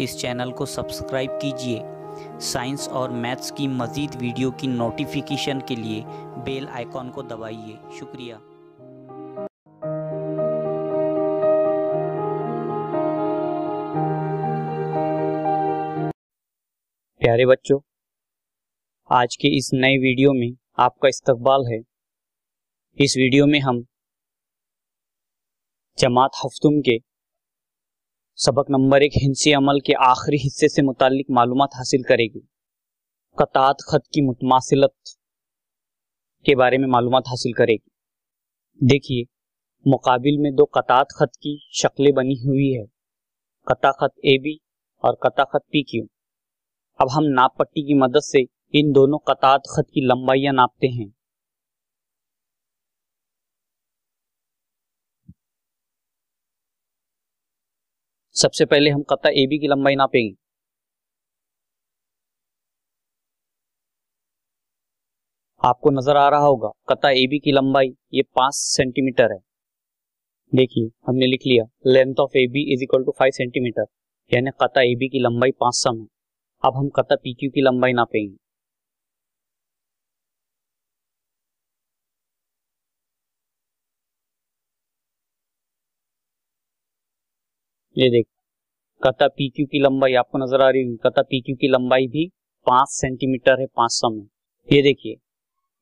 इस चैनल को सब्सक्राइब कीजिए। साइंस और मैथ्स की मज़ीद वीडियो की नोटिफिकेशन के लिए बेल आइकॉन को दबाइए। शुक्रिया। प्यारे बच्चों, आज के इस नए वीडियो में आपका इस्तकबाल है। इस वीडियो में हम जमात हफ्तुम के सबक नंबर 1 हिंसी अमल के आखिरी हिस्से से मुताल्लिक मालूमात हासिल करेंगे। कतात खत की मुतमासिलत के बारे में मालूमात हासिल करेगी। देखिए, मुकाबिल में दो कतात खत की शक्लें बनी हुई है, कता खत AB और कता खत PQ। अब हम नाप पट्टी की मदद से इन दोनों कतात खत की लंबाइयां नापते हैं। सबसे पहले हम कता AB की लंबाई नापेंगे। आपको नजर आ रहा होगा कता AB की लंबाई ये 5 सेंटीमीटर है। देखिए, हमने लिख लिया length of AB is equal to 5 centimetre, यानी कता AB की लंबाई 5 सम है। अब हम कता PQ की लंबाई नापेंगे। ये देख, कता PQ की लंबाई आपको नजर आ रही होगी, कता PQ की लंबाई भी 5 सेंटीमीटर है, 5 सम है। ये देखिए,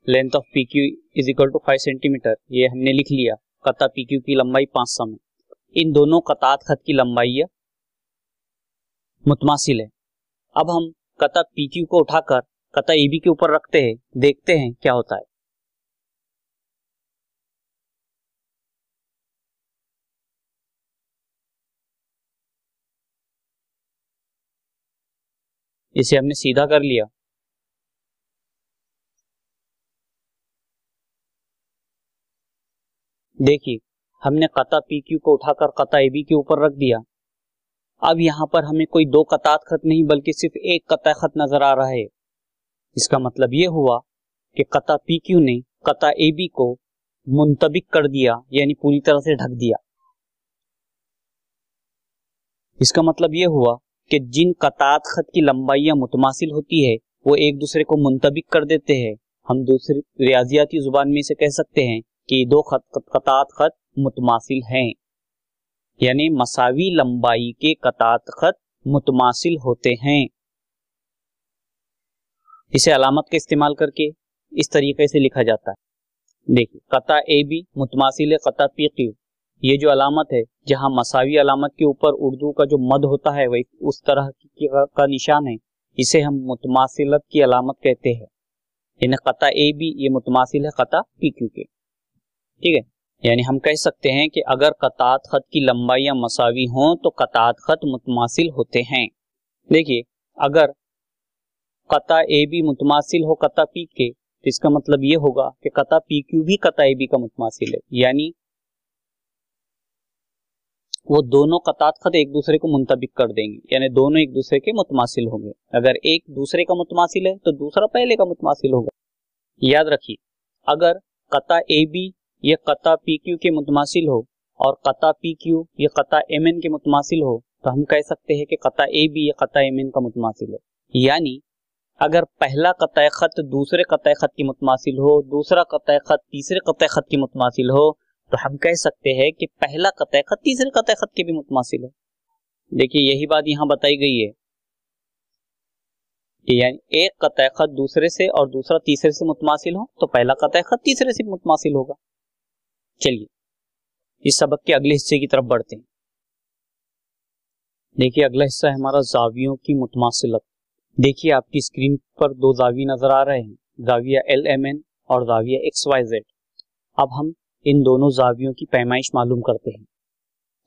length of PQ is equal to 5 centimetre, ये हमने लिख लिया, कता PQ की लंबाई 5 सम है। इन दोनों कतात खत की लंबाई मुतमासिल है। अब हम कता PQ को उठाकर कता AB के ऊपर रखते हैं, देखते हैं क्या होता है। इसे हमने सीधा कर लिया। देखिए, हमने कता PQ को उठाकर कता AB के ऊपर रख दिया। अब यहाँ पर हमें कोई दो कतात खत नहीं बल्कि सिर्फ एक कता खत नजर आ रहा है। इसका मतलब ये हुआ कि कता PQ ने कता AB को मुंतबिक कर दिया, यानी पूरी तरह से ढक दिया। इसका मतलब ये हुआ कि जिन कतात खत की लंबाइयां मुतमासिल होती है वो एक दूसरे को मुंतबिक कर देते हैं। हम दूसरी रियाजियाती जुबान में से कह सकते हैं कि दो कतात खत मुतमासिल हैं, यानी मसावी लंबाई के कतात खत मुतमासिल होते हैं। इसे अलामत का इस्तेमाल करके इस तरीके से लिखा जाता है। देखिए, कता AB मुतमासिल है कता PQ। ये जो अलामत है, जहां मसावी अलामत के ऊपर उर्दू का जो मद होता है वही उस तरह का निशान है, इसे हम मुतमासिलत की अलामत कहते हैं। यानी कता AB ये मुतमासिल है कता PQ के। ठीक है, यानी हम कह सकते हैं कि अगर कतात खत की लंबाइयां मसावी हों तो कतात खत मुतमासिल होते हैं। देखिए, अगर कता AB मुतमासिल हो कता PQ के, तो इसका मतलब ये होगा कि कता PQ भी कता AB का मुतमासिल है, यानी वो दोनों कतात खत एक दूसरे को मुंतबिक कर देंगे, यानी दोनों एक दूसरे के मुतमासिल होंगे। अगर एक दूसरे का मुतमासिल है तो दूसरा पहले का मुतमासिल होगा। याद रखिए, अगर कता AB ये कता PQ के मुतमासिल हो और कता PQ ये कता MN के मुतमासिल हो, तो हम कह सकते हैं कि कता AB ये कता MN का मुतमासिल है। यानी अगर पहला कता खत दूसरे कता खत की मुतमासिल हो, दूसरा कता खत तीसरे कता खत की मुतमासिल हो, तो हम कह सकते हैं कि पहला कता खत तीसरे कता खत के भी मुतमासिल है। देखिए, यही बात यहां बताई गई है, यानी एक कता खत दूसरे से और दूसरा तीसरे से मुतमासिल हो तो पहला कता खत तीसरे से मुतमासिल होगा। चलिए, इस सबक के अगले हिस्से की तरफ बढ़ते हैं। देखिए, अगला हिस्सा है हमारा जावियों की मुतमासिलत। देखिए, आपकी स्क्रीन पर दो जाविये नजर आ रहे हैं, जाविया LMN और जाविया XYZ। अब हम इन दोनों जावियों की पैमाइश मालूम करते हैं।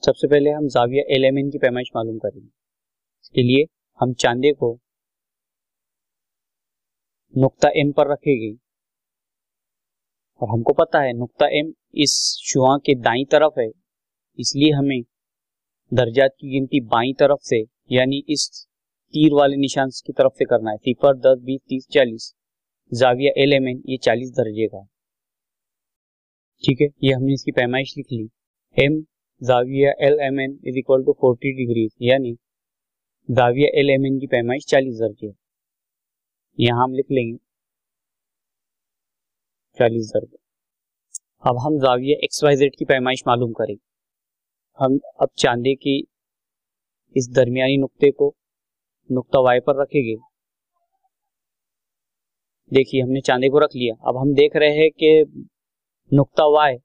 सबसे पहले हम जाविया LMN की पैमाइश मालूम करेंगे। इसके लिए हम चांदे को नुक्ता M पर रखेंगे और हमको पता है नुक्ता M इस शुआ के दाईं तरफ है, इसलिए हमें दर्जात की गिनती बाईं तरफ से, यानी इस तीर वाले निशान की तरफ से करना है। 10, 20, 30, 40। जाविया LMN ये 40 दर्जे का है। ठीक है, ये हमने इसकी पैमाइश लिख ली। M जाविया LMN is equal to 40 degree, यानी जाविया एल एम एन की पैमाइश 40 दर्जे है। यहाँ हम लिख लेंगे 40 दर्जे। अब हम जाविया एक्स वाई जेड की पैमाइश मालूम करेंगे। हम अब चांदे की इस दरमियानी नुक्ते को नुक्ता वाई पर रखेंगे। देखिए हमने चांदे को रख लिया। अब हम देख रहे हैं कि नुक्ता वाई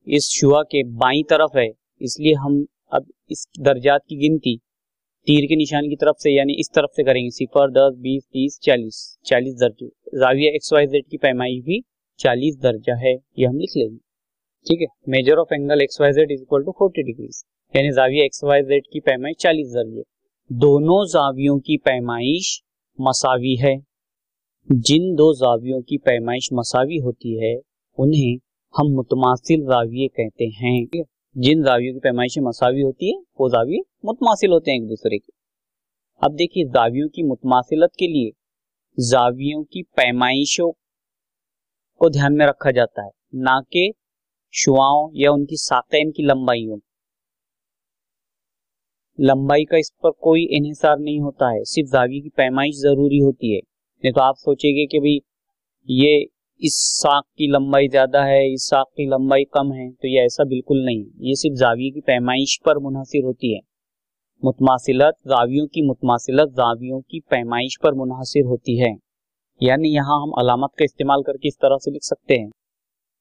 इस शुआ के बाईं तरफ है, इसलिए हम अब इस दर्जात की गिनती तीर के निशान की तरफ से यानी इस तरफ से करेंगे। 0, 10, 20, 30, 40 दर्जे। जाविया एक्स वाई जेड की पैमाइश भी 40 दर्जा है, ये हम लिख लेंगे। ठीक है, measure of angle X Y Z is equal to 40 degrees, यानी जाविया एक्स वाई जेड की पैमाइश 40 दर्जे। दोनों जावियों की पैमाइश मसावी है। जिन दो जावियों की पैमाइश मसावी होती है उन्हें हम मुतमासिल जाविये कहते हैं। जिन जावियों की पैमाइश मसावी होती है वो जाविये मुतमासिल होते हैं एक दूसरे के। अब देखिए जावियों की मुतमासिलत के लिए जावियों की पैमाइशों को ध्यान में रखा जाता है, ना कि शुआओं या उनकी साक़ैन की लंबाइयों। लंबाई का इस पर कोई इन्हिसार नहीं होता है, सिर्फ जाविये की पैमाइश जरूरी होती है। नहीं तो आप सोचेंगे कि भाई ये इस साख की लंबाई ज्यादा है, इस साख की लंबाई कम है, तो ये ऐसा बिल्कुल नहीं। ये सिर्फ जाविये की पैमाइश पर मुनहसिर होती है। मुतमासिलत जावियों की मुतमासिलत जावियों की पैमाइश पर मुनहसिर होती है। यानी यहाँ हम अलामत का इस्तेमाल करके इस तरह से लिख सकते हैं,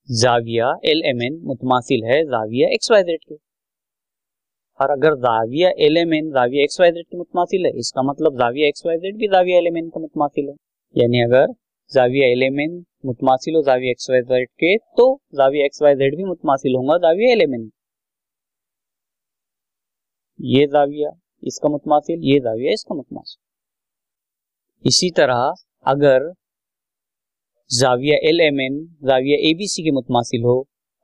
जाविया एल एम एन मुतमासिल है जाविया एक्स वाई जेड के। और अगर जाविया एल एम एन जाविया एक्स वाई जेड के मुतमासिल है, इसका मतलब जाविया एक्स वाई जेड भी जाविया एल एम एन का मुतमासिल है। यानी अगर जाविया एल एम एन मुतमासिल हो जाविया एक्स वाई जेड के, तो जाविया एक्स वाई जेड भी मुतमासिल होगा जाविया एल एम एन। ये जाविया इसका मुतमासिल, ये जाविया इसका मुतमासिल। इसी तरह अगर जाविया एल एम एन जाविया ए बी सी के मुतमासिल हो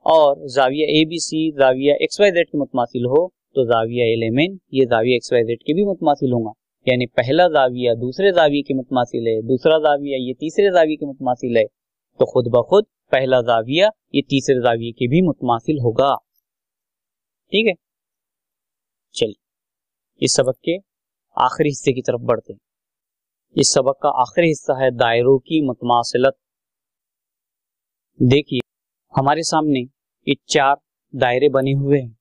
और जाविया ए बी सी जाविया एक्स वाई जेड के मुतमासिल हो, तो जाविया एल एम एन ये जाविया एक्स वाई जेड के भी मुतमासिल होगा। यानी पहला जाविया दूसरे जाविये के मुतमासिल है, दूसरा जाविया ये तीसरे जाविये के मुतमासिल है, तो खुद ब खुद पहला जाविया ये तीसरे जाविये के भी मुतमासिल होगा। ठीक है, चलिए इस सबक के आखिरी हिस्से की तरफ बढ़ते हैं। इस सबक का आखिरी हिस्सा है दायरों की मुतमासिलत। देखिए हमारे सामने ये 4 दायरे बने हुए हैं।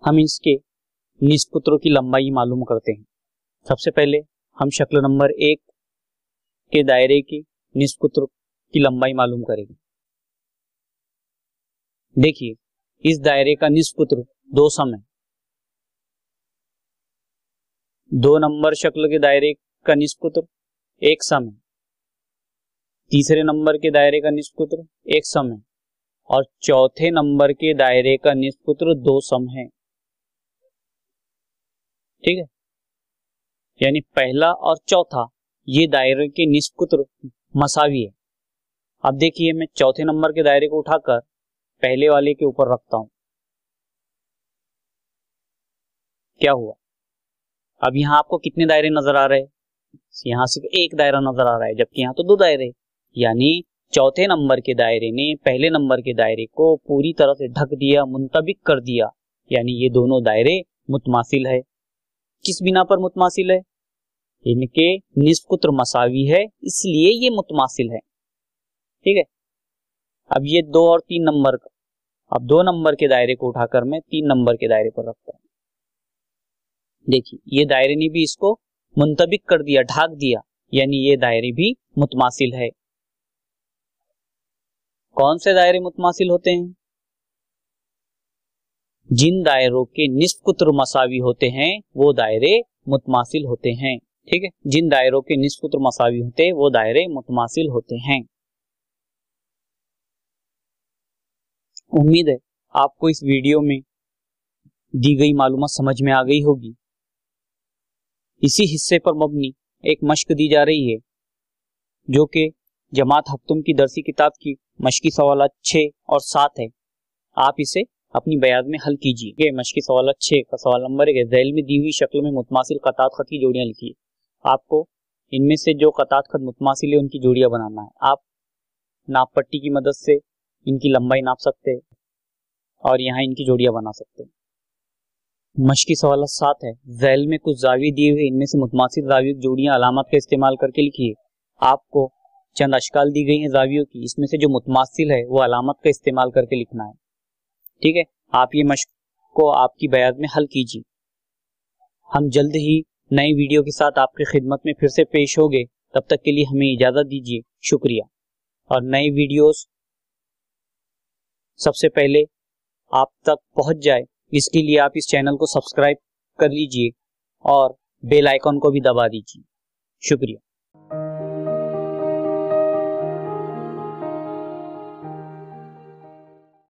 हम इसके निस्पुत्रों की लंबाई मालूम करते हैं। सबसे पहले हम शक्ल नंबर 1 के दायरे की निस्पुत्र की लंबाई मालूम करेंगे। देखिए इस दायरे का निस्पुत्र 2 सम है। 2 नंबर शक्ल के दायरे का निस्पुत्र 1 सम है। तीसरे नंबर के दायरे का निस्पुत्र 1 सम है और चौथे नंबर के दायरे का निस्पुत्र 2 सम है। ठीक है, यानी पहला और चौथा ये दायरे के निस्पुत्र मसावी है। अब देखिए मैं चौथे नंबर के दायरे को उठाकर पहले वाले के ऊपर रखता हूं, क्या हुआ? अब यहां आपको कितने दायरे नजर आ रहे हैं? यहां सिर्फ एक दायरा नजर आ रहा है, जबकि यहां तो 2 दायरे। यानी चौथे नंबर के दायरे ने पहले नंबर के दायरे को पूरी तरह से ढक दिया, मुंतबिक कर दिया। यानी ये दोनों दायरे मुतमासिल है। किस बिना पर मुतमासिल है? इनके निस्पुत्र मसावी है, इसलिए ये मुतमासिल है। ठीक है, अब ये 2 और 3 नंबर का, अब 2 नंबर के दायरे को उठाकर मैं 3 नंबर के दायरे पर रखता हूं। देखिए ये दायरे ने भी इसको मुंतबिक कर दिया, ढाक दिया, यानी ये दायरे भी मुतमासिल है। कौन से दायरे मुतमासिल होते हैं? जिन दायरों के निस्पुत्र मसावी होते हैं वो दायरे मुतमासिल होते हैं। ठीक है, जिन दायरों के निस्पुत्र मसावी होते हैं वो दायरे मुतमासिल होते हैं। उम्मीद है आपको इस वीडियो में दी गई मालूमात समझ में आ गई होगी। इसी हिस्से पर मबनी एक मश्क दी जा रही है जो कि जमात हफ्तुम की दरसी किताब की मश्की सवालात 6 और 7 है। आप इसे अपनी बयान में हल कीजिए। मश्की सवालात 6 का सवाल नंबर 1 है, झैल में दी हुई शक्ल में मुतमासिल कतात खत की जोड़ियां लिखिए। आपको इनमें से जो कतात खत मुतमासिल है उनकी जोड़ियां बनाना है। आप नाप पट्टी की मदद से इनकी लंबाई नाप सकते हैं और यहाँ इनकी जोड़ियां बना सकते हैं। मश्की सवाल 7 है, ज़ैल में कुछ जाविये दिए हुए, इनमें से मुतमासिल जावियों की जोड़ियां अलामत का इस्तेमाल करके लिखिए। आपको चंद अशकाल दी गई हैं जावियों की, इसमें से जो मुतमासिल है वो अलामत का इस्तेमाल करके लिखना है। ठीक है, आप ये मश्क को आपकी बयात में हल कीजिए। हम जल्द ही नई वीडियो के साथ आपकी खिदमत में फिर से पेश होंगे। तब तक के लिए हमें इजाज़त दीजिए। शुक्रिया। और नई वीडियोस सबसे पहले आप तक पहुंच जाए, इसके लिए आप इस चैनल को सब्सक्राइब कर लीजिए और बेल आइकन को भी दबा दीजिए। शुक्रिया।